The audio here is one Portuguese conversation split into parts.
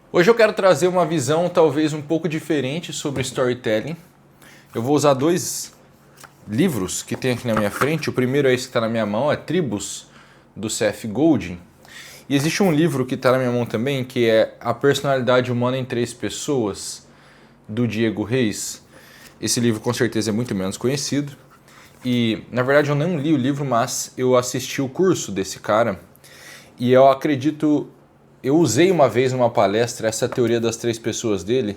Hoje eu quero trazer uma visão talvez um pouco diferente sobre storytelling. Eu vou usar dois livros que tem aqui na minha frente. O primeiro é esse que está na minha mão, é Tribos, do Seth Godin. E existe um livro que está na minha mão também, que é A Personalidade Humana em Três Pessoas, do Diego Reis. Esse livro com certeza é muito menos conhecido. E, na verdade, eu não li o livro, mas eu assisti o curso desse cara. E eu acredito... Eu usei uma vez numa palestra essa teoria das três pessoas dele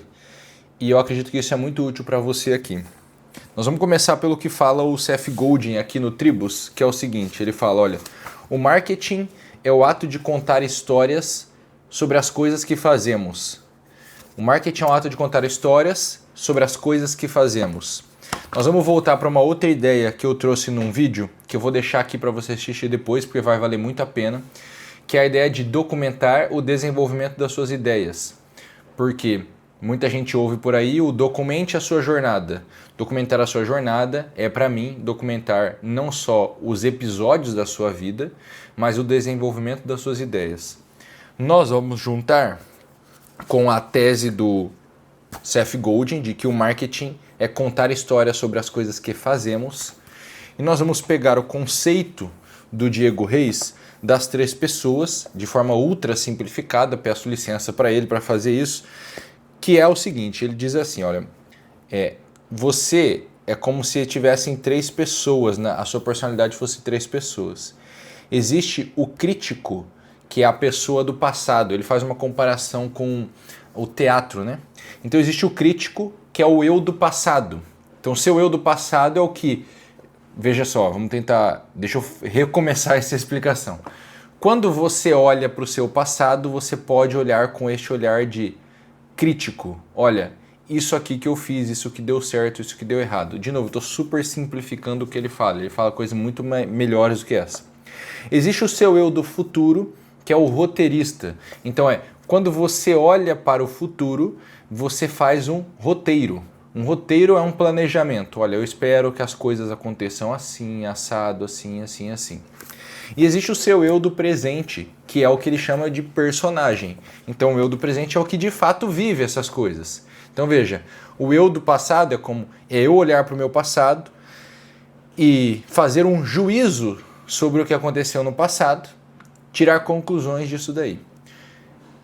e eu acredito que isso é muito útil para você aqui. Nós vamos começar pelo que fala o Seth Godin aqui no Tribus, que é o seguinte, ele fala, olha, o marketing é o ato de contar histórias sobre as coisas que fazemos. O marketing é um ato de contar histórias sobre as coisas que fazemos. Nós vamos voltar para uma outra ideia que eu trouxe num vídeo, que eu vou deixar aqui para você assistir depois, porque vai valer muito a pena, que é a ideia de documentar o desenvolvimento das suas ideias. Porque muita gente ouve por aí o documente a sua jornada. Documentar a sua jornada é, para mim, documentar não só os episódios da sua vida, mas o desenvolvimento das suas ideias. Nós vamos juntar com a tese do Seth Godin de que o marketing é contar histórias sobre as coisas que fazemos. E nós vamos pegar o conceito do Diego Reis das três pessoas, de forma ultra simplificada, peço licença para ele para fazer isso, que é o seguinte, ele diz assim, olha, você é como se tivessem três pessoas, né? A sua personalidade fosse três pessoas. Existe o crítico, que é a pessoa do passado, ele faz uma comparação com o teatro, né? Então existe o crítico, que é o eu do passado. Então seu eu do passado é o que... Veja só, vamos tentar... Deixa eu recomeçar essa explicação. Quando você olha para o seu passado, você pode olhar com este olhar de crítico. Olha, isso aqui que eu fiz, isso que deu certo, isso que deu errado. De novo, estou super simplificando o que ele fala. Ele fala coisas muito melhores do que essa. Existe o seu eu do futuro, que é o roteirista. Então quando você olha para o futuro, você faz um roteiro. Um roteiro é um planejamento. Olha, eu espero que as coisas aconteçam assim, assado, assim, assim, assim. E existe o seu eu do presente, que é o que ele chama de personagem. Então o eu do presente é o que de fato vive essas coisas. Então veja, o eu do passado é eu olhar para o meu passado e fazer um juízo sobre o que aconteceu no passado, tirar conclusões disso daí.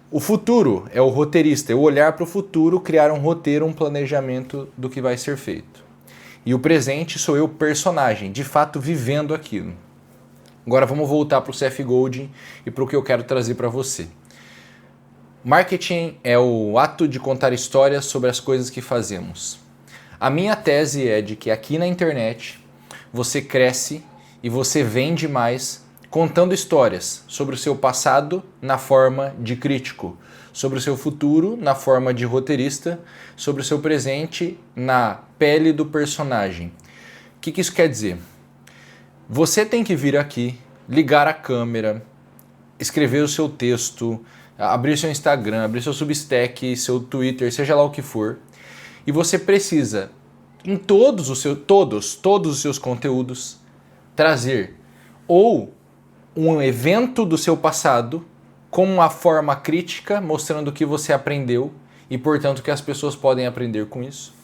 O futuro é o roteirista, eu olhar para o futuro, criar um roteiro, um planejamento do que vai ser feito. E o presente sou eu, personagem, de fato vivendo aquilo. Agora vamos voltar para o Seth Godin e para o que eu quero trazer para você. Marketing é o ato de contar histórias sobre as coisas que fazemos. A minha tese é de que aqui na internet você cresce e você vende mais contando histórias sobre o seu passado na forma de crítico, sobre o seu futuro na forma de roteirista, sobre o seu presente na pele do personagem. O que isso quer dizer? Você tem que vir aqui, ligar a câmera, escrever o seu texto, abrir seu Instagram, abrir seu Substack, seu Twitter, seja lá o que for, e você precisa, em todos os seus conteúdos, trazer ou um evento do seu passado com uma forma crítica, mostrando o que você aprendeu e, portanto, que as pessoas podem aprender com isso.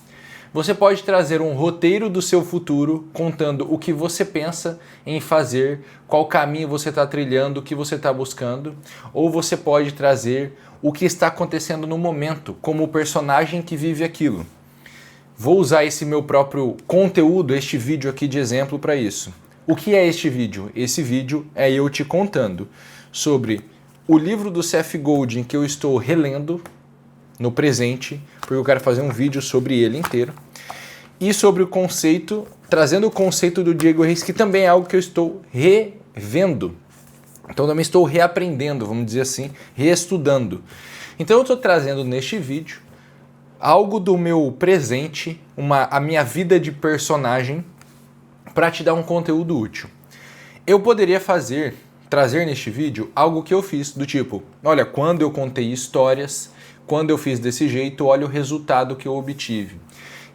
Você pode trazer um roteiro do seu futuro, contando o que você pensa em fazer, qual caminho você está trilhando, o que você está buscando, ou você pode trazer o que está acontecendo no momento, como o personagem que vive aquilo. Vou usar esse meu próprio conteúdo, este vídeo aqui de exemplo para isso. O que é este vídeo? Esse vídeo é eu te contando sobre o livro do Seth Godin que eu estou relendo no presente, porque eu quero fazer um vídeo sobre ele inteiro, e sobre o conceito, trazendo o conceito do Diego Reis, que também é algo que eu estou revendo. Então também estou reaprendendo, vamos dizer assim, reestudando. Então eu estou trazendo neste vídeo algo do meu presente, a minha vida de personagem, para te dar um conteúdo útil. Eu poderia trazer neste vídeo algo que eu fiz, do tipo, olha, quando eu contei histórias, quando eu fiz desse jeito, olha o resultado que eu obtive.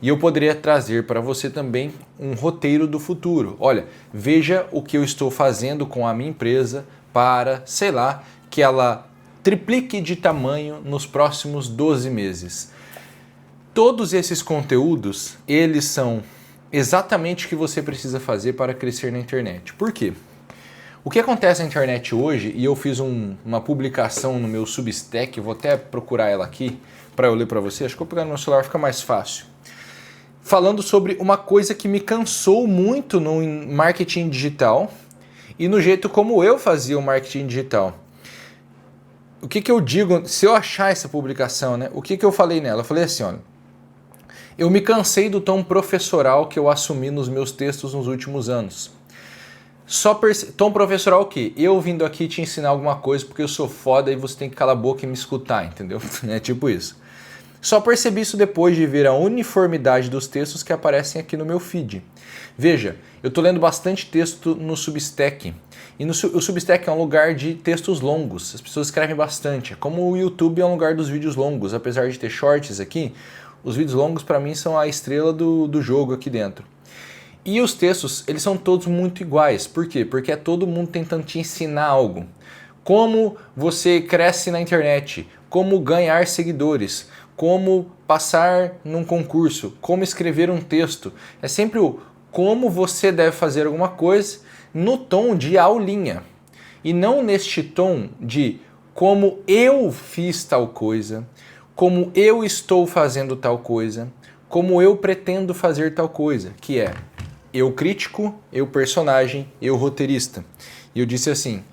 E eu poderia trazer para você também um roteiro do futuro. Olha, veja o que eu estou fazendo com a minha empresa para, sei lá, que ela triplique de tamanho nos próximos 12 meses. Todos esses conteúdos, eles são exatamente o que você precisa fazer para crescer na internet. Por quê? O que acontece na internet hoje, e eu fiz uma publicação no meu Substack, eu vou até procurar ela aqui para eu ler para você, acho que eu vou pegar no meu celular, fica mais fácil. Falando sobre uma coisa que me cansou muito no marketing digital e no jeito como eu fazia o marketing digital. O que eu digo, se eu achar essa publicação, né? O que eu falei nela? Eu falei assim, olha, eu me cansei do tom professoral que eu assumi nos meus textos nos últimos anos. Tom professoral o quê? Eu vindo aqui te ensinar alguma coisa porque eu sou foda e você tem que calar a boca e me escutar, entendeu? É tipo isso. Só percebi isso depois de ver a uniformidade dos textos que aparecem aqui no meu feed. Veja, eu tô lendo bastante texto no Substack. E o Substack é um lugar de textos longos. As pessoas escrevem bastante. Como o YouTube é um lugar dos vídeos longos. Apesar de ter shorts aqui, os vídeos longos para mim são a estrela do jogo aqui dentro. E os textos, eles são todos muito iguais. Por quê? Porque é todo mundo tentando te ensinar algo. Como você cresce na internet, como ganhar seguidores, como passar num concurso, como escrever um texto. É sempre o como você deve fazer alguma coisa no tom de aulinha. E não neste tom de como eu fiz tal coisa, como eu estou fazendo tal coisa, como eu pretendo fazer tal coisa, que é eu crítico, eu personagem, eu roteirista. E eu disse assim,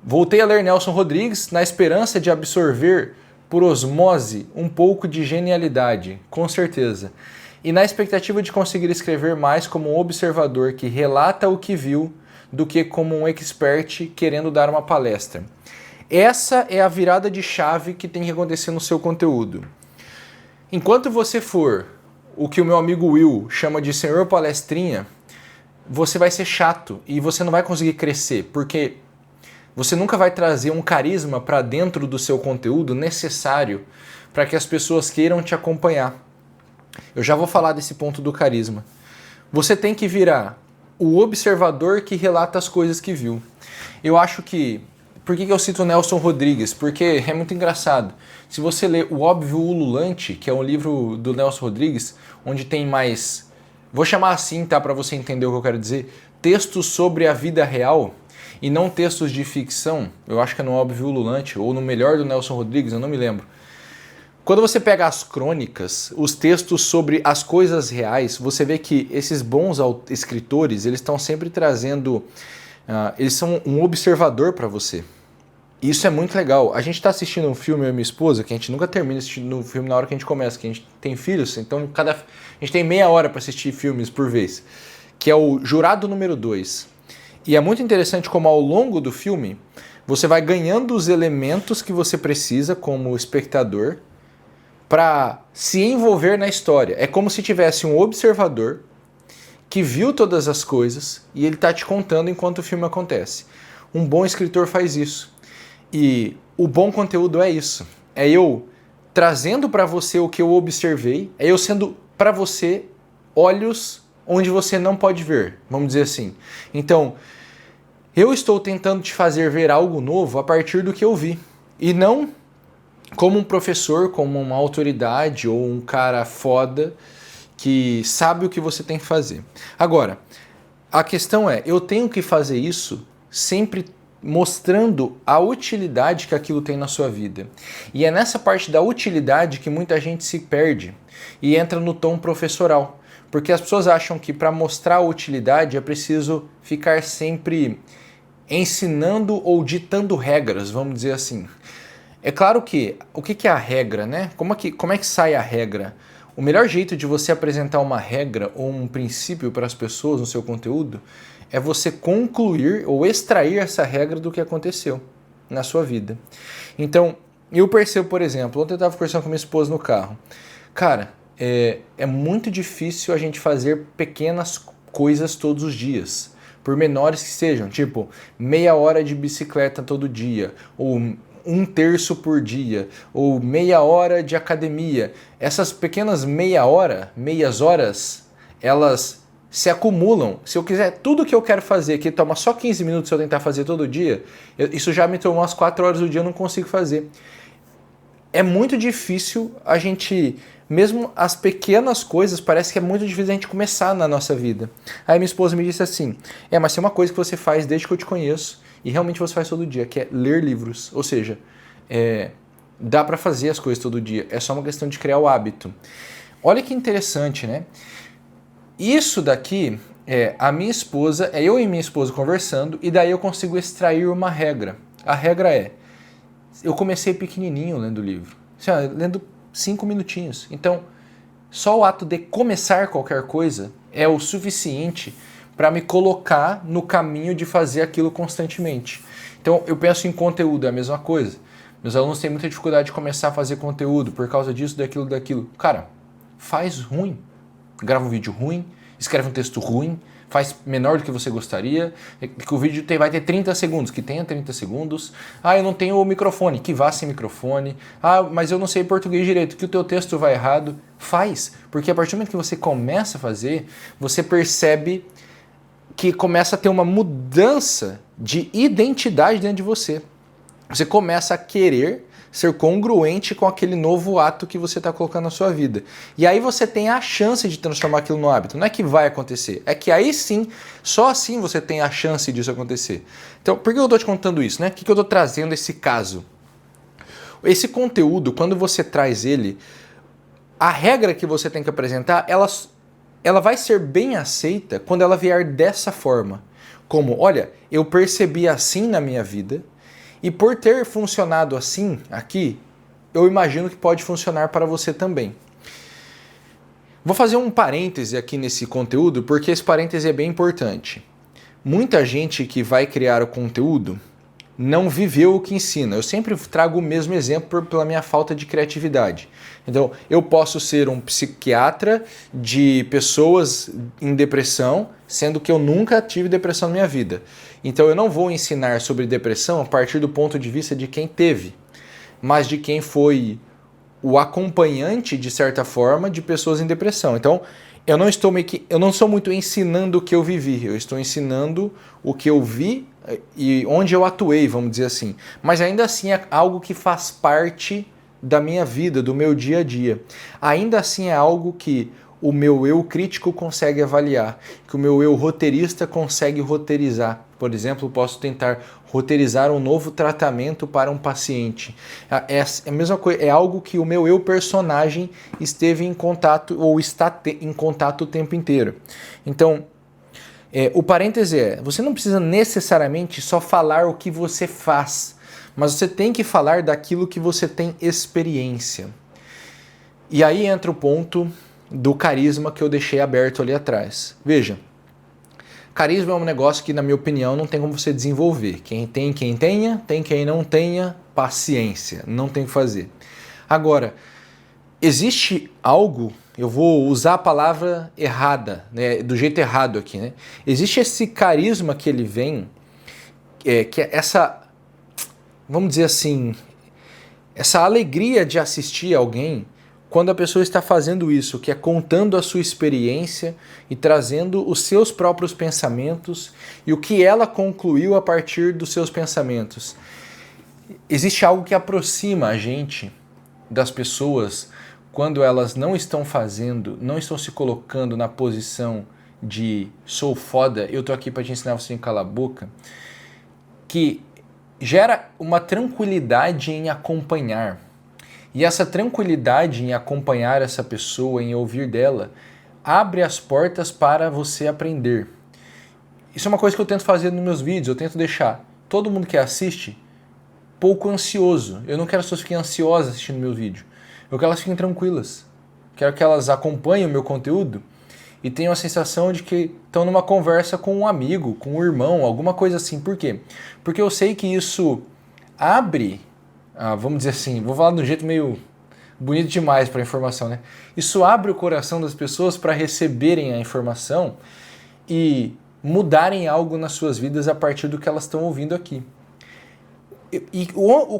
voltei a ler Nelson Rodrigues na esperança de absorver por osmose um pouco de genialidade, com certeza. E na expectativa de conseguir escrever mais como um observador que relata o que viu do que como um expert querendo dar uma palestra. Essa é a virada de chave que tem que acontecer no seu conteúdo. Enquanto você for o que o meu amigo Will chama de senhor palestrinha, você vai ser chato e você não vai conseguir crescer, porque você nunca vai trazer um carisma para dentro do seu conteúdo necessário para que as pessoas queiram te acompanhar. Eu já vou falar desse ponto do carisma. Você tem que virar o observador que relata as coisas que viu. Eu acho que... Por que eu cito Nelson Rodrigues? Porque é muito engraçado. Se você ler O Óbvio Ululante, que é um livro do Nelson Rodrigues, onde tem mais... Vou chamar assim, tá? Para você entender o que eu quero dizer. Textos sobre a vida real e não textos de ficção. Eu acho que é no Óbvio Ululante, ou no Melhor do Nelson Rodrigues, eu não me lembro. Quando você pega as crônicas, os textos sobre as coisas reais, você vê que esses bons escritores, eles estão sempre trazendo... eles são um observador para você. Isso é muito legal. A gente está assistindo um filme, eu e minha esposa, que a gente nunca termina assistindo um filme na hora que a gente começa, que a gente tem filhos, então a gente tem meia hora para assistir filmes por vez, que é o Jurado número 2. E é muito interessante como ao longo do filme, você vai ganhando os elementos que você precisa como espectador para se envolver na história. É como se tivesse um observador que viu todas as coisas e ele está te contando enquanto o filme acontece. Um bom escritor faz isso. E o bom conteúdo é isso. É eu trazendo para você o que eu observei, é eu sendo para você olhos onde você não pode ver, vamos dizer assim. Então, eu estou tentando te fazer ver algo novo a partir do que eu vi. E não como um professor, como uma autoridade ou um cara foda que sabe o que você tem que fazer. Agora, a questão é, eu tenho que fazer isso sempre mostrando a utilidade que aquilo tem na sua vida. E é nessa parte da utilidade que muita gente se perde e entra no tom professoral. Porque as pessoas acham que para mostrar a utilidade é preciso ficar sempre ensinando ou ditando regras, vamos dizer assim. É claro que, o que é a regra, né? Como é que sai a regra? O melhor jeito de você apresentar uma regra ou um princípio para as pessoas no seu conteúdo é você concluir ou extrair essa regra do que aconteceu na sua vida. Então, eu percebo, por exemplo, ontem eu estava conversando com minha esposa no carro. Cara, é muito difícil a gente fazer pequenas coisas todos os dias, por menores que sejam, tipo meia hora de bicicleta todo dia, ou 1/3 por dia, ou meia hora de academia. Essas pequenas meias horas, elas se acumulam. Se eu quiser tudo que eu quero fazer, que toma só 15 minutos se eu tentar fazer todo dia, isso já me tomou umas 4 horas do dia, eu não consigo fazer. É muito difícil a gente, mesmo as pequenas coisas, parece que é muito difícil a gente começar na nossa vida. Aí minha esposa me disse assim, mas tem uma coisa que você faz desde que eu te conheço, e realmente você faz todo dia, que é ler livros. Ou seja, dá para fazer as coisas todo dia, é só uma questão de criar o hábito. Olha que interessante, né? Isso daqui a minha esposa, eu e minha esposa conversando, e daí eu consigo extrair uma regra. A regra é, eu comecei pequenininho lendo o livro, lendo 5 minutinhos. Então, só o ato de começar qualquer coisa é o suficiente para me colocar no caminho de fazer aquilo constantemente. Então, eu penso em conteúdo, é a mesma coisa. Meus alunos têm muita dificuldade de começar a fazer conteúdo por causa disso, daquilo. Cara, faz ruim. Grava um vídeo ruim, escreve um texto ruim, faz menor do que você gostaria, que o vídeo vai ter 30 segundos, que tenha 30 segundos. Eu não tenho o microfone, que vá sem microfone. Mas eu não sei português direito, que o teu texto vai errado. Faz, porque a partir do momento que você começa a fazer, você percebe que começa a ter uma mudança de identidade dentro de você. Você começa a querer ser congruente com aquele novo ato que você está colocando na sua vida. E aí você tem a chance de transformar aquilo no hábito. Não é que vai acontecer, é que aí sim, só assim você tem a chance disso acontecer. Então, por que eu estou te contando isso, né? Por que eu estou trazendo esse caso? Esse conteúdo, quando você traz ele, a regra que você tem que apresentar, ela vai ser bem aceita quando ela vier dessa forma. Como, olha, eu percebi assim na minha vida, e por ter funcionado assim aqui, eu imagino que pode funcionar para você também. Vou fazer um parêntese aqui nesse conteúdo, porque esse parêntese é bem importante. Muita gente que vai criar o conteúdo não viveu o que ensina. Eu sempre trago o mesmo exemplo pela minha falta de criatividade. Então, eu posso ser um psiquiatra de pessoas em depressão, sendo que eu nunca tive depressão na minha vida. Então, eu não vou ensinar sobre depressão a partir do ponto de vista de quem teve, mas de quem foi o acompanhante, de certa forma, de pessoas em depressão. Então, eu não sou muito ensinando o que eu vivi, eu estou ensinando o que eu vi e onde eu atuei, vamos dizer assim. Mas ainda assim é algo que faz parte da minha vida, do meu dia a dia. Ainda assim é algo que o meu eu crítico consegue avaliar, que o meu eu roteirista consegue roteirizar. Por exemplo, posso tentar roteirizar um novo tratamento para um paciente. É a mesma coisa, é algo que o meu eu personagem esteve em contato ou está em contato o tempo inteiro. Então, o parêntese você não precisa necessariamente só falar o que você faz, mas você tem que falar daquilo que você tem experiência. E aí entra o ponto do carisma que eu deixei aberto ali atrás. Veja, carisma é um negócio que, na minha opinião, não tem como você desenvolver. Quem tem, quem tenha, tem quem não tenha, paciência, não tem o que fazer. Agora, existe algo, eu vou usar a palavra errada, né, do jeito errado aqui, né? Existe esse carisma que ele vem, que é essa, vamos dizer assim, essa alegria de assistir alguém quando a pessoa está fazendo isso, que é contando a sua experiência e trazendo os seus próprios pensamentos e o que ela concluiu a partir dos seus pensamentos. Existe algo que aproxima a gente das pessoas quando elas não estão fazendo, não estão se colocando na posição de sou foda, eu tô aqui para te ensinar você a calar a boca, que gera uma tranquilidade em acompanhar. E essa tranquilidade em acompanhar essa pessoa, em ouvir dela, abre as portas para você aprender. Isso é uma coisa que eu tento fazer nos meus vídeos, eu tento deixar todo mundo que assiste pouco ansioso. Eu não quero que as pessoas fiquem ansiosas assistindo meu vídeo. Eu quero que elas fiquem tranquilas. Quero que elas acompanhem o meu conteúdo e tenham a sensação de que estão numa conversa com um amigo, com um irmão, alguma coisa assim. Por quê? Porque eu sei que isso abre, vamos dizer assim, vou falar de um jeito meio bonito demais para a informação, né? Isso abre o coração das pessoas para receberem a informação e mudarem algo nas suas vidas a partir do que elas estão ouvindo aqui. E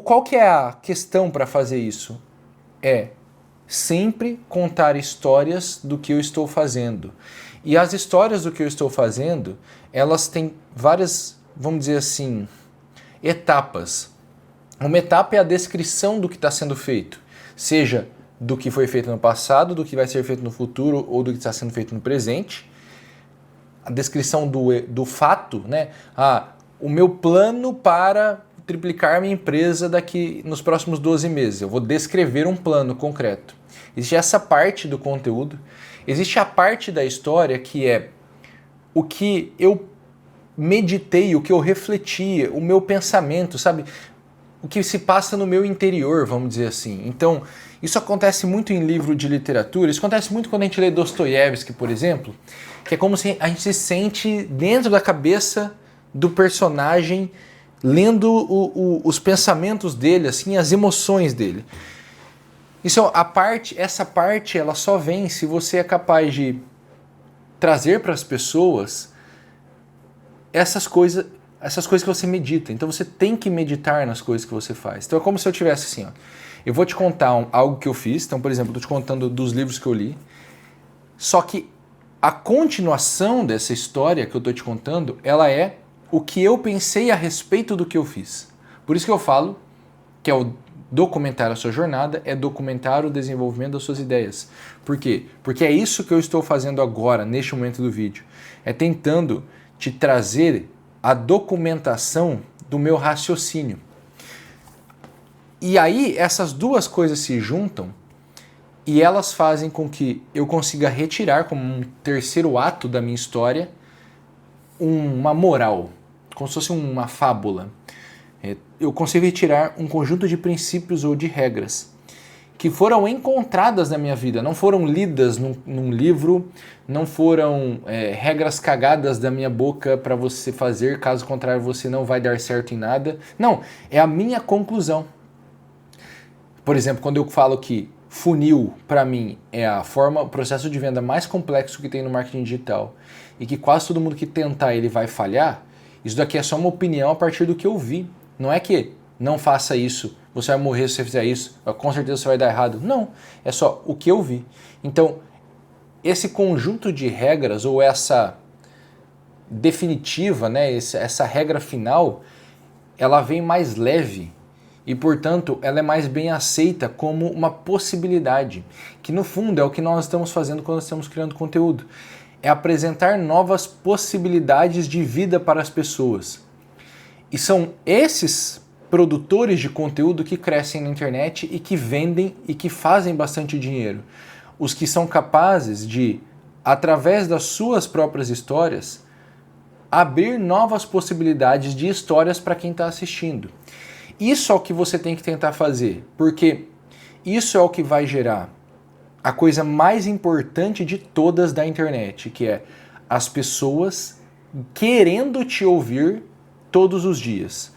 qual que é a questão para fazer isso? É sempre contar histórias do que eu estou fazendo. E as histórias do que eu estou fazendo, elas têm várias, vamos dizer assim, etapas. Uma etapa é a descrição do que está sendo feito, seja do que foi feito no passado, do que vai ser feito no futuro ou do que está sendo feito no presente. A descrição do fato, né? O meu plano para triplicar minha empresa daqui nos próximos 12 meses. Eu vou descrever um plano concreto. Existe essa parte do conteúdo. Existe a parte da história que é o que eu meditei, o que eu refleti, o meu pensamento, sabe? O que se passa no meu interior, vamos dizer assim. Então, isso acontece muito em livro de literatura, isso acontece muito quando a gente lê Dostoiévski, por exemplo, que é como se a gente se sente dentro da cabeça do personagem, lendo os pensamentos dele, assim, as emoções dele. Essa parte ela só vem se você é capaz de trazer para as pessoas essas coisas que você medita. Então você tem que meditar nas coisas que você faz. Então é como se eu tivesse assim, ó, eu vou te contar algo que eu fiz. Então, por exemplo, eu estou te contando dos livros que eu li. Só que a continuação dessa história que eu estou te contando, ela é o que eu pensei a respeito do que eu fiz. Por isso que eu falo que é o documentar a sua jornada, é documentar o desenvolvimento das suas ideias. Por quê? Porque é isso que eu estou fazendo agora, neste momento do vídeo. É tentando te trazer a documentação do meu raciocínio. E aí essas duas coisas se juntam e elas fazem com que eu consiga retirar como um terceiro ato da minha história uma moral, como se fosse uma fábula. Eu consigo retirar um conjunto de princípios ou de regras que foram encontradas na minha vida, não foram lidas num livro, não foram regras cagadas da minha boca para você fazer, caso contrário você não vai dar certo em nada. Não, é a minha conclusão. Por exemplo, quando eu falo que funil, para mim, é o processo de venda mais complexo que tem no marketing digital e que quase todo mundo que tentar ele vai falhar, isso daqui é só uma opinião a partir do que eu vi. Não é que não faça isso, você vai morrer se você fizer isso, com certeza você vai dar errado. Não, é só o que eu vi. Então, esse conjunto de regras ou essa definitiva, né, essa regra final, ela vem mais leve e, portanto, ela é mais bem aceita como uma possibilidade, que no fundo é o que nós estamos fazendo quando estamos criando conteúdo. É apresentar novas possibilidades de vida para as pessoas. E são esses produtores de conteúdo que crescem na internet e que vendem e que fazem bastante dinheiro. Os que são capazes de, através das suas próprias histórias, abrir novas possibilidades de histórias para quem está assistindo. Isso é o que você tem que tentar fazer, porque isso é o que vai gerar a coisa mais importante de todas da internet, que é as pessoas querendo te ouvir todos os dias.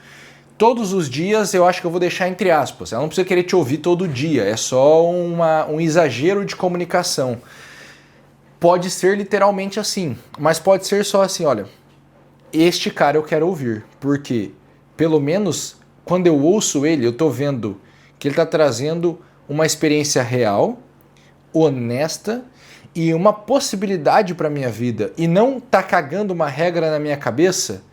Todos os dias eu acho que eu vou deixar entre aspas. Ela não precisa querer te ouvir todo dia, é só um exagero de comunicação. Pode ser literalmente assim, mas pode ser só assim, olha, este cara eu quero ouvir, porque pelo menos quando eu ouço ele, eu estou vendo que ele está trazendo uma experiência real, honesta e uma possibilidade para a minha vida, e não está cagando uma regra na minha cabeça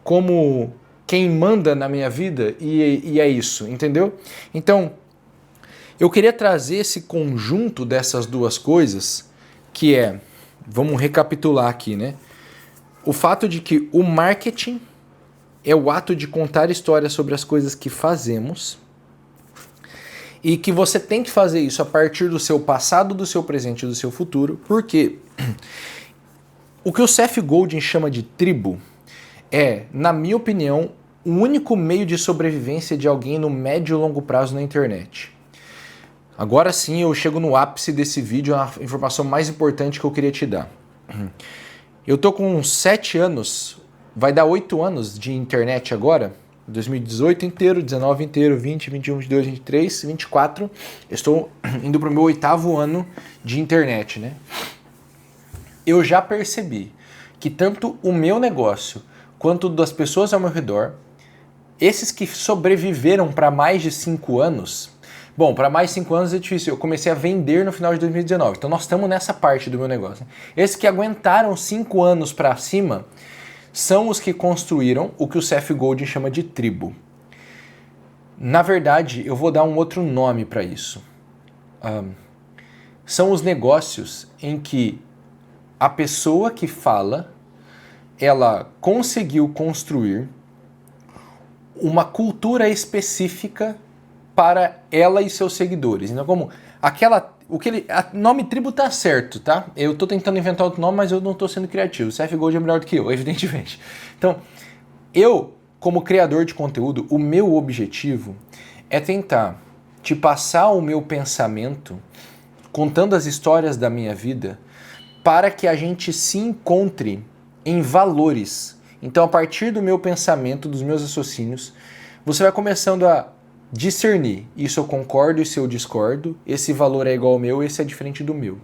como quem manda na minha vida, e é isso, entendeu? Então, eu queria trazer esse conjunto dessas duas coisas, que é, vamos recapitular aqui, né? O fato de que o marketing é o ato de contar histórias sobre as coisas que fazemos, e que você tem que fazer isso a partir do seu passado, do seu presente e do seu futuro, porque o que o Seth Godin chama de tribo é, na minha opinião, o único meio de sobrevivência de alguém no médio e longo prazo na internet. Agora sim eu chego no ápice desse vídeo, a informação mais importante que eu queria te dar. Eu tô com 7 anos, vai dar 8 anos de internet agora, 2018 inteiro, 19 inteiro, 20, 21, 22, 23, 24. Eu estou indo pro meu 8º ano de internet, né? Eu já percebi que tanto o meu negócio quanto das pessoas ao meu redor, esses que sobreviveram para mais de 5 anos, Bom, para mais 5 anos é difícil. Eu comecei a vender no final de 2019. Então nós estamos nessa parte do meu negócio. Esses que aguentaram 5 anos para cima são os que construíram o que o Seth Godin chama de tribo. Na verdade, eu vou dar um outro nome para isso. São os negócios em que a pessoa que fala, ela conseguiu construir uma cultura específica para ela e seus seguidores. Então, como nome tribo tá certo, tá? Eu tô tentando inventar outro nome, mas eu não tô sendo criativo. O Seth Godin é melhor do que eu, evidentemente. Então, eu, como criador de conteúdo, o meu objetivo é tentar te passar o meu pensamento, contando as histórias da minha vida, para que a gente se encontre em valores. Então, a partir do meu pensamento, dos meus raciocínios, você vai começando a discernir. Isso eu concordo, isso eu discordo, esse valor é igual ao meu, esse é diferente do meu.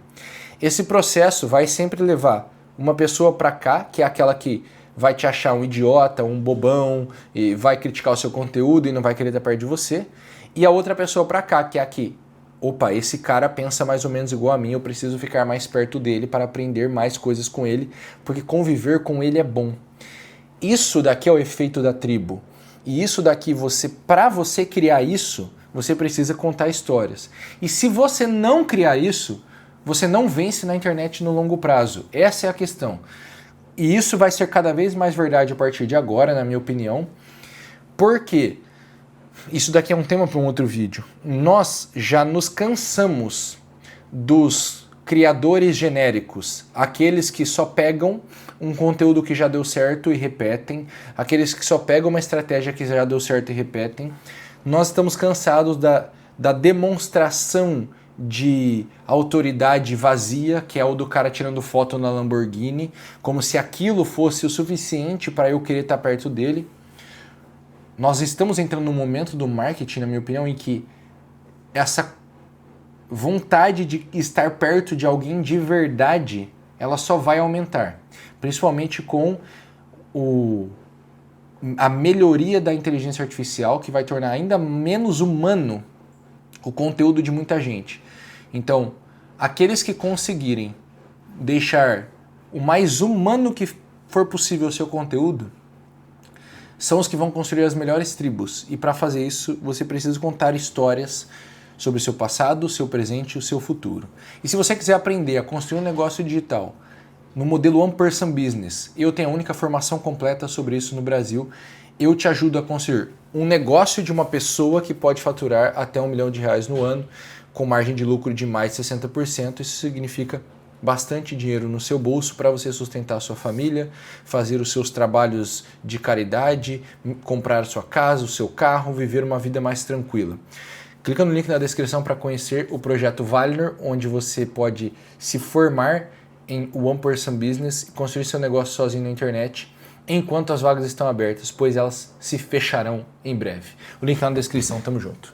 Esse processo vai sempre levar uma pessoa para cá, que é aquela que vai te achar um idiota, um bobão, e vai criticar o seu conteúdo e não vai querer estar perto de você, e a outra pessoa para cá, que é aqui. Opa, esse cara pensa mais ou menos igual a mim, eu preciso ficar mais perto dele para aprender mais coisas com ele, porque conviver com ele é bom. Isso daqui é o efeito da tribo. E isso daqui, para você criar isso, você precisa contar histórias. E se você não criar isso, você não vence na internet no longo prazo. Essa é a questão. E isso vai ser cada vez mais verdade a partir de agora, na minha opinião. Porque isso daqui é um tema para um outro vídeo. Nós já nos cansamos dos criadores genéricos, aqueles que só pegam um conteúdo que já deu certo e repetem, aqueles que só pegam uma estratégia que já deu certo e repetem. Nós estamos cansados da demonstração de autoridade vazia, que é o do cara tirando foto na Lamborghini, como se aquilo fosse o suficiente para eu querer estar perto dele. Nós estamos entrando num momento do marketing, na minha opinião, em que essa vontade de estar perto de alguém de verdade, ela só vai aumentar. Principalmente com a melhoria da inteligência artificial, que vai tornar ainda menos humano o conteúdo de muita gente. Então, aqueles que conseguirem deixar o mais humano que for possível o seu conteúdo, são os que vão construir as melhores tribos. E para fazer isso, você precisa contar histórias sobre o seu passado, o seu presente e o seu futuro. E se você quiser aprender a construir um negócio digital no modelo One Person Business, eu tenho a única formação completa sobre isso no Brasil. Eu te ajudo a construir um negócio de uma pessoa que pode faturar até R$1 milhão no ano, com margem de lucro de mais de 60%. Isso significa bastante dinheiro no seu bolso para você sustentar a sua família, fazer os seus trabalhos de caridade, comprar a sua casa, o seu carro, viver uma vida mais tranquila. Clica no link na descrição para conhecer o projeto Valner, onde você pode se formar em One Person Business e construir seu negócio sozinho na internet, enquanto as vagas estão abertas, pois elas se fecharão em breve. O link tá na descrição, tamo junto.